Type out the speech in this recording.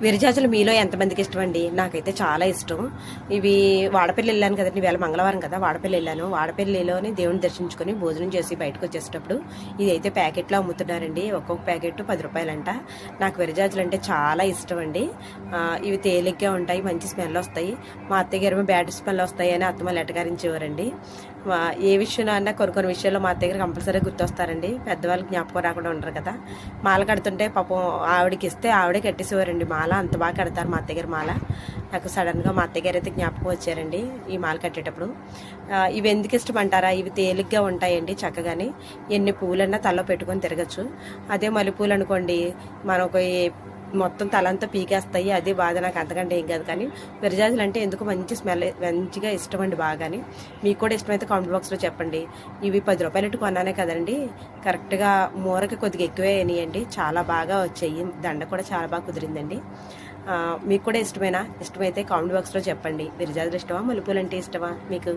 విరజాజులు మీలో ఎంతమందికి ఇష్టం అండి? నాకైతే చాలా ఇష్టం. ఇవి వాడపల్లి వెళ్ళాను కదండి, వేళ మంగళవారం కదా, వాడపల్లి వెళ్ళాను. వాడపల్లిలోని దేవుని దర్శించుకొని భోజనం చేసి బయటకు వచ్చేటప్పుడు ఇదైతే ప్యాకెట్లో అమ్ముతున్నారండి. ఒక్కొక్క ప్యాకెట్ 10 రూపాయలంట. నాకు విరజాజులు అంటే చాలా ఇష్టం అండి. ఇవి తేలిగ్గా ఉంటాయి, మంచి స్మెల్ వస్తాయి. మా అత్తయ్య గారు బ్యాడ్ స్మెల్ వస్తాయి అని అత్తమ్మ లెటగారించేవారండి. ఏ విషయంలో అన్నా కొన్ని విషయాల్లో మా అత్తయ్య గారు కంపల్సరీ గుర్తొస్తారండి. పెద్దవాళ్ళు జ్ఞాపకం రాకుండా ఉంటారు కదా. మాల కడుతుంటే పాపం ఆవిడకి ఇస్తే ఆవిడే కట్టేసేవారండి మాల. అంత బాగా కడతారు మా అత్తయ్య గారు మాల. నాకు సడన్గా మా అత్తయ్య గారు అయితే జ్ఞాపకం వచ్చారండి ఈ మాల కట్టేటప్పుడు. ఇవి ఎందుకు ఇష్టం అంటారా? ఇవి తేలిగ్గా ఉంటాయండి చక్కగాని. ఎన్ని పూలన్నా తలలో పెట్టుకొని తిరగచ్చు. అదే మల్లెపూలు అనుకోండి, మనకు మొత్తం తలంతా పీకేస్తాయి. అదే బాధ. నాకు అంతకంటే ఏం కాదు. కానీ విరజాజులు అంటే ఎందుకు మంచి స్మెల్, మంచిగా ఇష్టం అండి బాగాని. మీకు కూడా ఇష్టమైతే కామెంట్ బాక్స్లో చెప్పండి. ఇవి 10 రూపాయలు కొన్నానే కదండి, కరెక్ట్గా మూరకి కొద్దిగా ఎక్కువే అయినాయండి. చాలా బాగా వచ్చాయి. దండ కూడా చాలా బాగా కుదిరిందండి. మీకు కూడా ఇష్టమైతే కామెంట్ బాక్స్లో చెప్పండి. విరజాజులు ఇష్టమా, మల్లెపూలు అంటే ఇష్టమా మీకు?